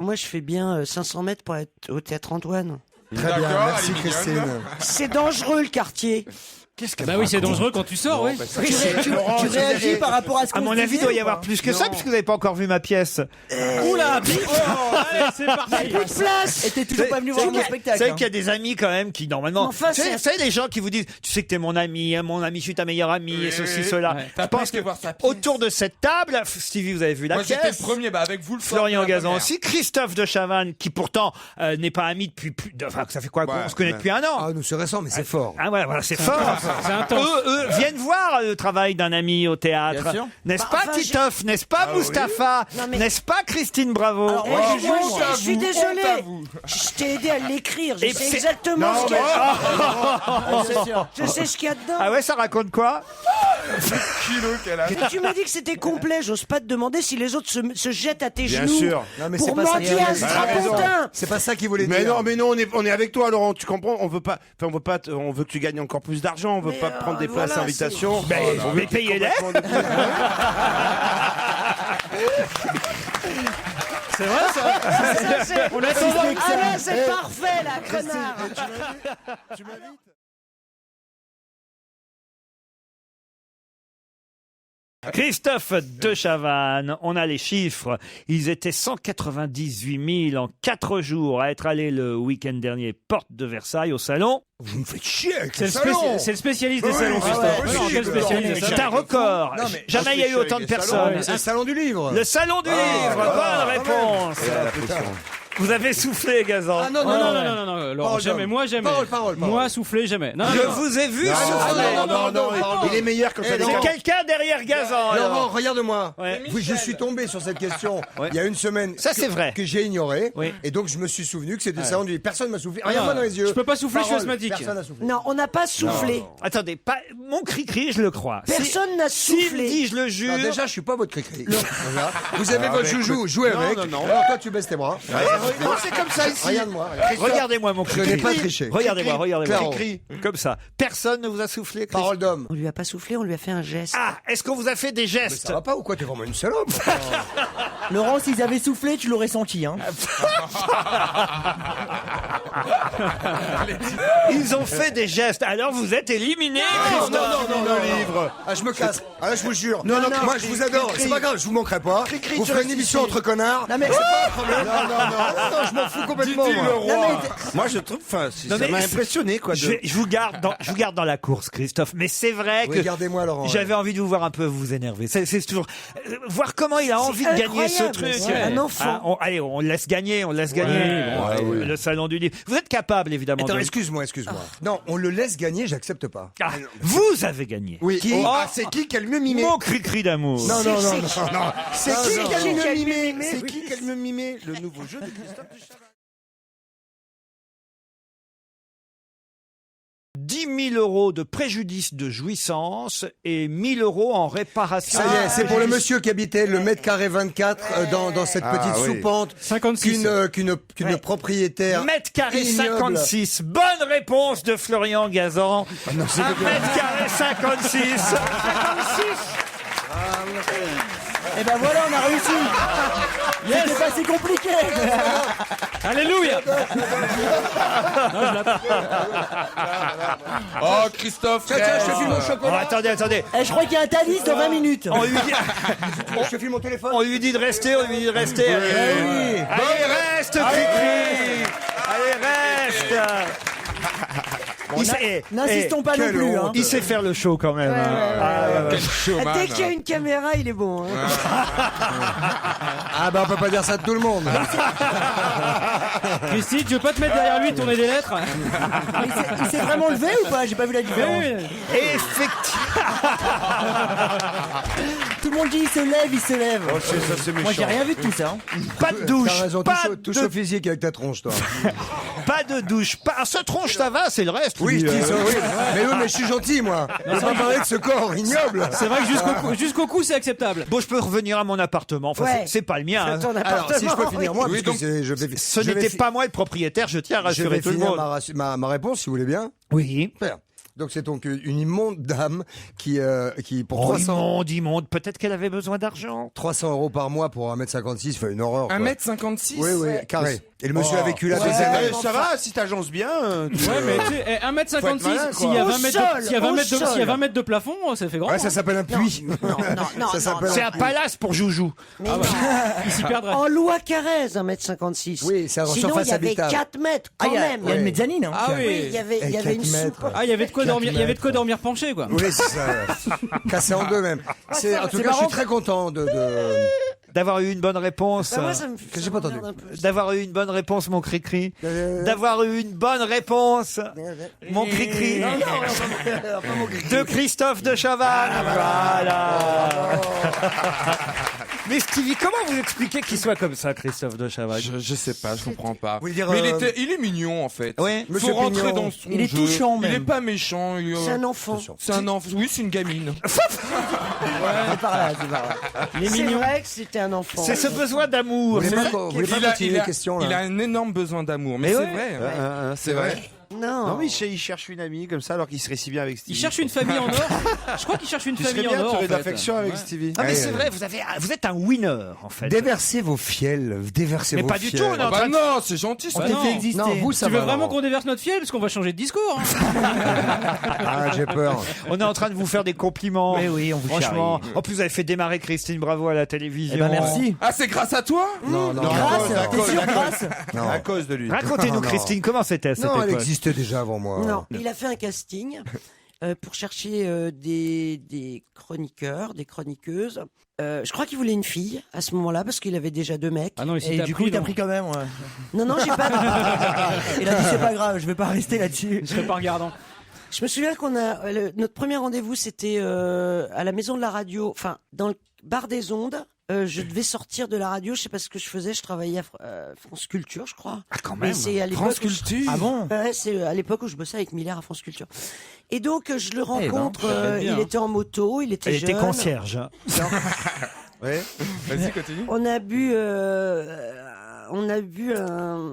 Moi, je fais bien 500 mètres pour être au Théâtre Antoine. Très bien, merci Christine. C'est dangereux, le quartier. Qu'est-ce que Bah oui, c'est dangereux quand tu sors, oui. Tu réagis par rapport à ce qu'on À mon avis, il doit y avoir plus que ça, puisque vous n'avez pas encore vu ma pièce. Oula, allez, c'est parti. Plus de place. Et t'es toujours pas venu voir mon Vous spectacle. savez qu'il y a des amis quand même qui normalement. Enfin, vous savez les gens qui vous disent, tu sais que t'es mon ami, je suis ta meilleure amie, et ceci, cela. Ouais. Je pense que autour de cette table, Stevie, vous avez vu la Moi, j'étais le pièce. premier, avec vous le soir Florian de la Gazan première. aussi, Christophe de Chavannes, qui pourtant n'est pas ami depuis enfin, ça fait quoi qu'on se connaît depuis un an. Ah, nous, c'est récent, mais c'est fort. Ah voilà, c'est fort. C'est intense. Eux viennent voir le travail d'un ami au théâtre. Bien sûr. N'est-ce Bah, pas enfin, Titoff, n'est-ce pas Mustapha, Non, mais- n'est-ce pas Christine Bravo? Alors, Oh, moi, honte à je suis vous, désolé. honte à vous. Je t'ai aidé à l'écrire. Je Et sais c'est- exactement ce qu'il y a. Je sais ce qu'il y a dedans. Ah ouais, ça raconte quoi? Kilo qu'elle a. Mais tu m'as dit que c'était complet. J'ose pas te demander si les autres se jettent à tes Bien genoux sûr. Non, mais c'est pour pas ça mentir à ce strapontin. C'est pas ça qu'il voulait Mais dire. non, mais non, on est avec toi, Laurent. Tu comprends? On veut pas, on veut que tu gagnes encore plus d'argent. On veut Mais, pas prendre des places voilà, invitations. Mais payez-les. C'est vrai, ça. On a Ah là, c'est parfait, là, connard. Tu m'invites? Christophe de Chavannes, on a les chiffres. Ils étaient 198 000 en 4 jours à être allés le week-end dernier, porte de Versailles, au salon. Vous me faites chier avec C'est le le, salon. c'est le spécialiste des Oui, salons, ah Christophe. ouais, Non, quel possible. spécialiste des C'est salons. un record. Non, mais- Jamais il y a eu autant de personnes. C'est le salon du livre. Le salon du livre, bonne réponse. Vous avez soufflé, Gazan. Ah non, Non, non, non, non, non, Laurent, Parole jamais. d'homme. Moi, jamais. Parole. Moi, souffler, jamais. Non, Je non, non. vous ai vu Non, souffler. non, Il est meilleur quand ça C'est décante. quelqu'un derrière Gazan. alors. Laurent, regarde-moi. Ouais. Oui, je suis tombé sur cette question Ouais. il y a une semaine. Ça, c'est vrai. Que j'ai ignoré. Oui. Et donc, je me suis souvenu que c'était le salon du livre. Personne m'a soufflé. Regarde-moi dans les yeux. Je peux pas souffler, je suis Parole. asthmatique. Personne n'a soufflé. Non, on n'a pas soufflé. Attendez, pas mon cri-cri, je le crois. Personne n'a S'il me soufflé. dit, je le jure. Non, déjà, je suis pas votre cri-cri. Voilà. Vous avez votre joujou, jouez avec. non. Alors toi, tu baisses tes bras. Non, c'est comme ça ici. Regarde-moi. Regardez-moi mon Je cri-cri. n'ai pas triché. Regardez-moi, regardez-moi. Claro. Comme ça. Personne ne vous a soufflé, Christophe. Parole d'homme. On lui a pas soufflé, on lui a fait un geste. Ah, est-ce qu'on vous a fait des gestes? Ça va pas ou quoi? T'es vraiment une salope. Laurent, s'ils avaient soufflé, tu l'aurais senti. Hein. Ils ont fait des gestes. Alors vous êtes éliminé, Christophe. non, livre. Ah, je me casse. Ah là, je vous jure. non, moi, je vous adore. C'est pas grave, je vous manquerai pas. Vous ferez une émission entre connards. Non, mais C'est pas un problème. Non, je m'en fous complètement. Dis-t-il, moi. le roi. Non, Moi, je trouve, enfin, Non, ça mais m'a impressionné, quoi. Je vous garde dans la course, Christophe. Mais c'est vrai que Regardez-moi, Laurent. j'avais envie de vous voir un peu vous énerver. C'est toujours voir comment il a envie de gagner ce incroyable, truc. c'est un enfant. Allez, on le laisse gagner. Le salon du livre. Vous êtes capable, évidemment. Attends, de- excuse-moi. Non, on le laisse gagner, j'accepte pas. Ah, vous avez gagné. Oui. Qui Oh, c'est qui qui a le mieux mimé? Mon cri-cri d'amour. Non. C'est Non, qui non, qui a le non. mieux mimé? Oui. C'est qui a le mieux mimé? Le nouveau jeu de Christophe de Chavannes. 10 000 euros de préjudice de jouissance et 1 000 euros en réparation. Ça y est, c'est pour le monsieur qui habitait le mètre carré 24 dans cette Ah, petite oui. soupente 56. qu'une propriétaire Mètre carré ignoble. 56. Bonne réponse de Florian Gazan. 1 mètre carré 56. Et ben voilà, on a réussi. C'était pas si compliqué. Alléluia. Oh, Christophe, Tiens, je te file mon Oh, chocolat. attendez. Eh, je crois qu'il y a un Thalys dans 20 minutes. On lui dit, Je te file mon téléphone. on lui dit de rester, Allez, oui. Allez, reste, Cricri. Allez, reste. N'insistons pas non quelle plus. Hein. honte. Il sait faire le show quand même. hein. quel showman. Dès qu'il y a une caméra, il est bon. Hein. Ah bah on peut pas dire ça de tout le monde. Christine, tu veux pas te mettre derrière lui, tourner des lettres? Mais il s'est vraiment levé ou pas? J'ai pas vu la différence. Effectivement. Tout le monde dit il se lève, il se lève. Oh, ça, c'est Moi j'ai méchant. rien vu de tout ça. Hein. Pas de douche. T'as raison, Pas touche au de, physique avec ta tronche, toi. pas de douche. Pas, ce tronche, ça va, c'est le reste. Oui, lui, je dis ça, oui. Mais je suis gentil, moi. Je veux pas parler de ce corps ignoble. C'est vrai que jusqu'au cou, c'est acceptable. Bon, je peux revenir à mon appartement. Enfin, Ouais. c'est pas le mien. hein. Ton Alors, appartement. si je peux finir moi, Oui, parce donc, que je vais. Ce n'était pas moi le propriétaire, je tiens à Je rassurer vais tout le finir monde. ma réponse, si vous voulez bien. Oui. Super. Donc c'est donc une immonde dame qui pour Oh, 300, immonde. Peut-être qu'elle avait besoin d'argent. 300 € par mois pour 1m56, fait une horreur. quoi. 1m56. Oui, oui, carré. Et le monsieur Oh. a vécu là Ouais, des années. ça va, si t'agences bien. Ouais, mais tu sais, 1m56, Faut être malin, s'il y a quoi. 20 mètres de- s'il y a 20 Au mètres de- sol. s'il y a 20 mètres de plafond, ça fait grand. Ouais, ça s'appelle un puits. non, Ça s'appelle C'est un palace pour Joujou. Mais non. Il s'y perdrait. En loi Carrez, 1m56. Oui, c'est en Sinon, surface il y avait habitable. 4 mètres, Ah, quand il y a même. une mezzanine. Hein. Ah oui. Oui, il y avait une 4 soupe. mètres. Ah, il y avait de quoi 4 dormir, il y avait de quoi dormir penché, quoi. Oui, c'est ça. Cassé en deux même. En tout c'est cas, je suis marrant. très content de... D'avoir eu une bonne réponse. Bah, moi, ça me Que j'ai pas entendu. m'emmerde un peu. D'avoir eu une bonne réponse, mon cri-cri. D'avoir eu une bonne réponse, mon cri-cri. Non, pas mon cri. De Christophe de Chavannes. Voilà. Mais Stevie, comment vous expliquez qu'il soit comme ça, Christophe de Chavannes? Je sais pas, je comprends pas. Vous voulez dire, Mais il est mignon en fait. Oui. Faut Monsieur rentrer Pignon. dans son Il est jeu. touchant, Il même. est pas méchant. C'est un enfant. C'est un enfant. Oui, c'est une gamine. C'est par là, c'est par là. Il est C'est mignon. vrai que c'était un enfant. C'est ce besoin d'amour. Vous voulez C'est- pas, vous voulez pas continuer les questions il a là un énorme besoin d'amour. Mais Mais c'est ouais. vrai. hein. C'est vrai. Non. Non, mais il cherche une amie comme ça alors qu'il serait si bien avec Stevie. Il cherche une famille en or. Je crois qu'il cherche une Tu serais famille bien, en or. tu en aurais de fait. l'affection avec Ouais. Stevie. Ah mais Ouais, c'est ouais. vrai, vous êtes un winner en fait. Déversez vos fiels, déversez Mais vos pas du fiels. tout, on est en Bah train de... non, c'est gentil. On ça. t'a non. fait exister. Non, vous ça Tu veux va, vraiment Laurent. qu'on déverse notre fiel parce qu'on va changer de discours. Hein. Ah, j'ai peur. On est en train de vous faire des compliments. Mais oui, on vous Franchement. charrie. En plus, vous avez fait démarrer Christine Bravo à la télévision. Eh ben merci. Ah, c'est grâce à toi Non, non, Grâce, t'es sûr, grâce. non. À cause de lui. Racontez-nous, Non. Christine, comment c'était à cette Non, elle époque? existait déjà avant moi. Non, il a fait un casting pour chercher des chroniqueurs, des chroniqueuses. Je crois qu'il voulait une fille à ce moment-là parce qu'il avait déjà 2 mecs. Ah non, ici Et t'as du coup, il t'a donc. pris quand même. Ouais. Non, non, j'ai pas. Il a dit c'est pas grave, je vais pas rester là-dessus. Je serais pas regardant. Je me souviens qu'on a notre premier rendez-vous, c'était à la maison de la radio, enfin dans le bar des ondes. Je devais sortir de la radio, je sais pas ce que je faisais, je travaillais à France Culture, je crois. Ah, quand Mais même. c'est à l'époque France où je- Culture. Ah bon? Ouais, c'est à l'époque où je bossais avec Miller à France Culture. Et donc je le rencontre, ça fait bien, il hein. était en moto, il était Elle était jeune. concierge. hein. Ouais. Vas-y, continue. On a bu un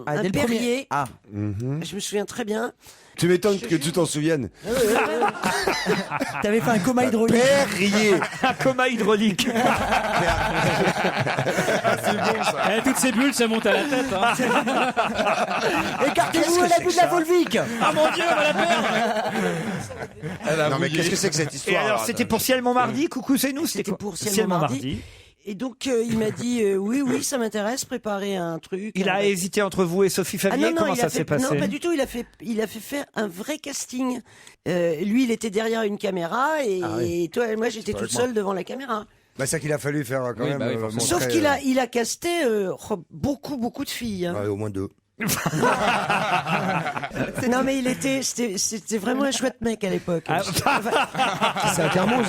Ah, dès le Perrier. premier. Ah. Je me souviens très bien. Tu m'étonnes que tu t'en souviennes. T'avais fait un coma hydraulique. Perrier. Un coma hydraulique. Eh, toutes ces bulles, ça monte à la tête. Hein. Écartez-vous à l'abus de la Volvic. Ah mon Dieu, on va la perdre. Elle a Non, mais mouillé. qu'est-ce que c'est que cette Et histoire alors, c'était pour Ciel Montmardi. Coucou, c'est nous. C'était quoi pour Ciel Montmardi. Et donc il m'a dit oui, ça m'intéresse, préparer un truc. Il a hésité entre vous et Sophie Ah Favier. non, non, Comment il ça a s'est fait, passé? non, pas du tout. Il a fait faire un vrai casting. Lui, il était derrière une caméra et toi, moi, j'étais toute seule devant la caméra. Bah, c'est ça qu'il a fallu faire quand Oui, même. bah oui, forcément. montrer, Sauf qu'il a casté beaucoup de filles. hein. ouais, au moins 2. Non, mais c'était vraiment un chouette mec à l'époque. Ah, C'est un thermos.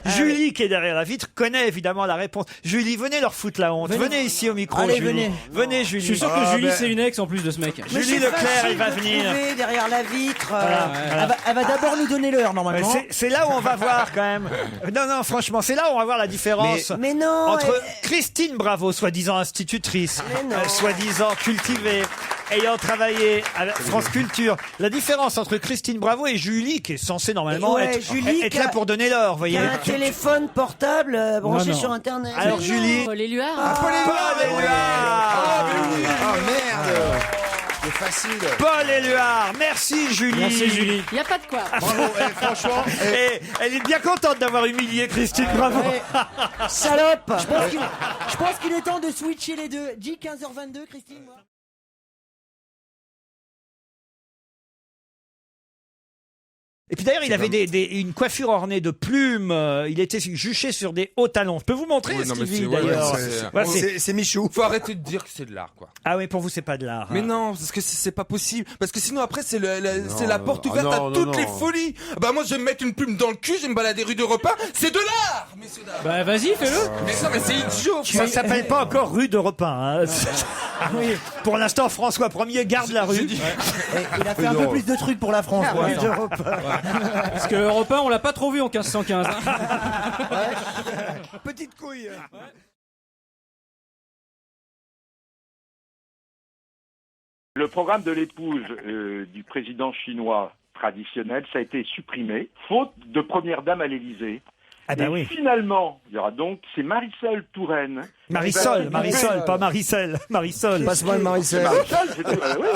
Julie, qui est derrière la vitre, connaît évidemment la réponse. Julie, venez leur foutre la honte. Venez ici au micro, Allez, Julie. venez. Venez, Julie. Je suis sûr que Julie, c'est une ex en plus de ce mec. Mais Julie c'est Leclerc, facile elle va de venir. trouver derrière la vitre. Elle va d'abord nous donner l'heure normalement. C'est là où on va voir quand même. Non, franchement, c'est là où on va voir la différence. Mais non. Entre Christine Bravo, soi-disant institutrice, Mais non. soi-disant cultivée, ayant travaillé à la France Culture, la différence entre Christine Bravo et Julie, qui est censée normalement Ouais, Julie être qui là a- pour donner l'or, vous Il y voyez. a un téléphone portable branché Non. sur Internet. Alors Julie, Paul Éluard. Paul Éluard. Oh merde. C'est facile. Paul Éluard, merci Julie. Merci Julie. Il n'y a pas de quoi. Bravo, franchement. Et elle est bien contente d'avoir humilié Christine Bravo. Salope. Je pense qu'il est temps de switcher les deux. Dis 15h22, Christine. moi. Et puis d'ailleurs, il avait une coiffure ornée de plumes. Il était juché sur des hauts talons. Je peux vous montrer, Oui, non, mais Stevie, c'est- ouais, d'ailleurs. ouais, c'est- Ouais, c'est- C'est Michou. Faut arrêter de dire que c'est de l'art, quoi. Ah oui, pour vous, c'est pas de l'art. Mais hein. non, parce que c'est pas possible. Parce que sinon après c'est c'est la porte ah ouverte non, à non, toutes non. les folies. Bah moi je vais me mettre une plume dans le cul, je vais me balader rue de repas. C'est de l'art, messieurs dames. Bah vas-y, fais-le. Mais ça, mais c'est idiot. Ça s'appelle pas encore rue de Repin. Hein. Pour l'instant, François Ier garde la rue. Il a fait un peu plus de trucs pour la France. pour l'instant. Parce que Europe 1, on l'a pas trop vu en 1515. Hein. Petite couille. Le programme de l'épouse du président chinois traditionnel, ça a été supprimé, faute de première dame à l'Élysée. Ah bah Et oui. finalement, il y aura donc, c'est Marisol Touraine. Marisol, pas Maricel. Marisol. Passe-moi le Maricel. Marisol, c'est tout, oui.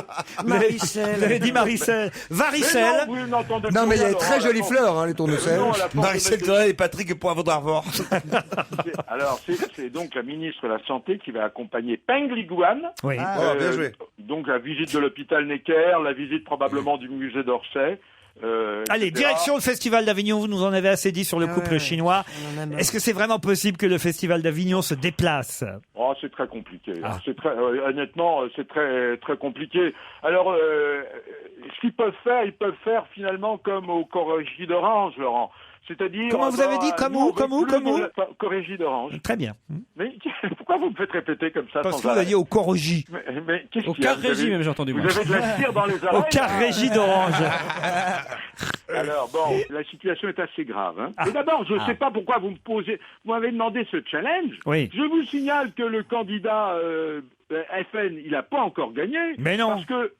Vous avez dit Maricel. Varicel. Mais non, vous n'entendez Non, mais il y a plus, des très alors, jolies la fleurs, hein, les tournesols. Non, à la force de Maricel mettre- Touraine et Patrick Poivre d'Arvor. Alors, c'est donc la ministre de la Santé qui va accompagner Peng Liguan. Oui. Oh, bien joué. Donc la visite de l'hôpital Necker, la visite probablement du musée d'Orsay. Allez, etc. direction le Festival d'Avignon. Vous nous en avez assez dit sur le couple chinois. On en a marre. Est-ce que c'est vraiment possible que le Festival d'Avignon se déplace? Oh, c'est très compliqué. Ah. C'est très, honnêtement, c'est très très compliqué. Alors, ce qu'ils peuvent faire, ils peuvent faire finalement comme au Corrégie d'Orange, Laurent. C'est-à-dire. Comment vous avez dit, comme où, comme où, comme où Corrégie d'Orange. Très bien. Mais pourquoi vous me faites répéter comme ça Parce sans que vous avez arrêt dit au Corrogie. Mais qu'est-ce Au qu'il y a car Vous avez- régie, même, j'ai entendu. Vous moi. avez de la cire dans les oreilles. Au car régie d'Orange. Alors bon, la situation est assez grave. Hein. Et d'abord, je ne sais pas pourquoi vous m'avez demandé ce challenge. Oui. Je vous signale que le candidat FN, il n'a pas encore gagné. Mais non. Parce que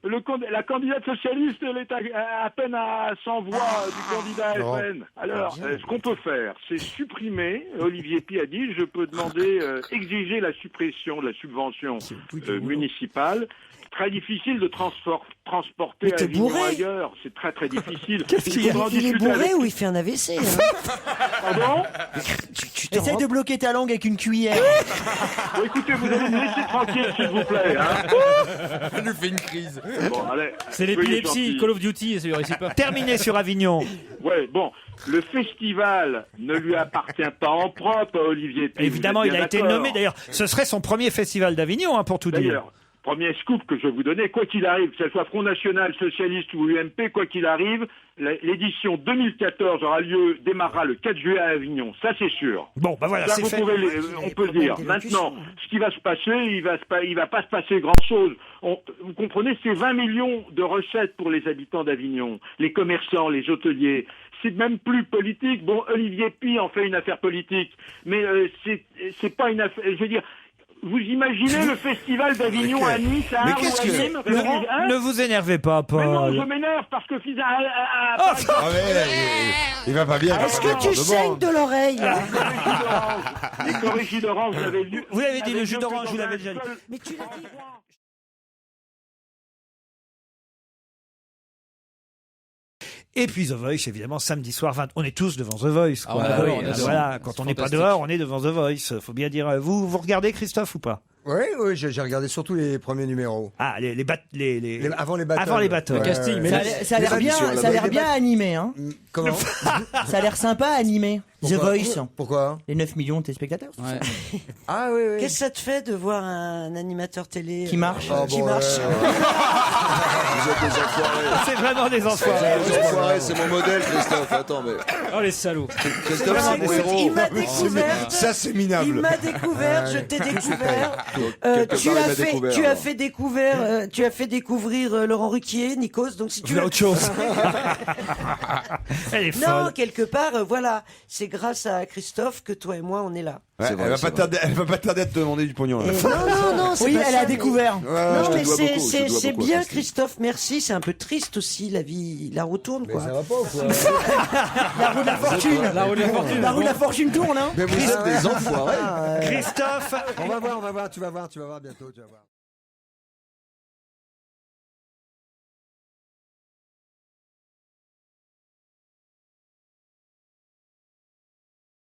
la candidate socialiste, elle est à peine à 100 voix du candidat Non. FN. Alors, ce qu'on peut faire, c'est supprimer. Olivier Pi a dit, je peux demander, exiger la suppression de la subvention municipale. Très difficile de transporter Mais t'es Avignon bourré. ailleurs. C'est très très difficile. Qu'est-ce qu'il y a faudra en Il est discuter bourré avec- ou il fait un AVC hein. Pardon Tu t'en Essaye rends- de bloquer ta langue avec une cuillère. Bon, écoutez, vous allez me laisser tranquille, s'il vous plaît. Hein. Elle lui fait une crise. Bon, allez. C'est soyez l'épilepsie, gentils. Call of Duty, et ça lui réussit pas. Terminé sur Avignon. Ouais, bon, le festival ne lui appartient pas en propre à Olivier Pi. Évidemment, vous êtes il a bien été d'accord. nommé. D'ailleurs, ce serait son premier festival d'Avignon, hein, pour tout dire. D'ailleurs, premier scoop que je vais vous donner, quoi qu'il arrive, que ce soit Front National, Socialiste ou UMP, quoi qu'il arrive, l'édition 2014 démarrera le 4 juillet à Avignon. Ça, c'est sûr. Bon, bah voilà, Ça, c'est vous fait. pouvez on peut le dire. d'élocution. Maintenant, ce qui va se passer, il va pas se passer grand chose. Vous comprenez, c'est 20 millions de recettes pour les habitants d'Avignon, les commerçants, les hôteliers. C'est même plus politique. Bon, Olivier Pi en fait une affaire politique, mais c'est pas une affaire. Je veux dire. Vous imaginez le festival d'Avignon à Nice, à Mais Arles ou qu'est-ce à que- Nîmes Laurent, hein ne vous énervez pas, Mais non, Paul. je m'énerve parce que Ah, mais il va pas bien. Est-ce que tu saignes de l'oreille là les Corrégies d'Orange, vous avez lu. Vous l'avez dit, le avez jus lu d'orange, que vous dans l'avez un déjà dit. seul- Mais tu l'as dit. Et puis The Voice, évidemment, samedi soir 20. On est tous devant The Voice. Ah, quoi. on adore, on adore. Voilà, quand on n'est pas fantastique. dehors, on est devant The Voice. Faut bien dire. Vous regardez Christophe ou pas? Oui, oui, j'ai regardé surtout les premiers numéros. Ah, les Avant les battles. Avant les battles. Le casting, mais Ça a l'air bien, ça a l'air bien animé, hein. Comment Ça a l'air sympa animé. The Pourquoi Voice. Pourquoi Les 9 millions de téléspectateurs. Ouais. Ah oui, oui. Qu'est-ce que ça te fait de voir un animateur télé Qui marche. Ah, qui bon, marche Vous êtes des enfoirés. C'est vraiment des enfants. Des enfoirés, c'est mon modèle, Christophe. Attends, mais Oh, les salauds. Christophe, c'est mon héros. Il m'a découvert. Ça, c'est Il minable. m'a découvert, je t'ai découvert. Quelque Tu part, il as m'a fait, découvert, tu as alors. fait découvrir, tu as fait découvrir Laurent Ruquier, Nikos. Donc si tu Tu as veux. autre chose. Elle est Non, folle. quelque part, voilà, c'est grâce à Christophe que toi et moi on est là. Ouais, C'est vrai, elle va c'est pas tarder, elle va pas tarder à te demander du pognon. Là. Et non, c'est Oui, pas elle ça, a mais- découvert. Ouais, Non, je te mais dois beaucoup, je te c'est dois c'est beaucoup, bien, Christine. Christophe. Merci. C'est un peu triste aussi, la vie, la roue tourne Mais quoi. ça va pas ou quoi La roue de la fortune. La roue de la fortune. La roue de la fortune tourne, hein. Mais vous êtes des enfoirés. Christophe, On va voir, tu vas voir bientôt, tu vas voir.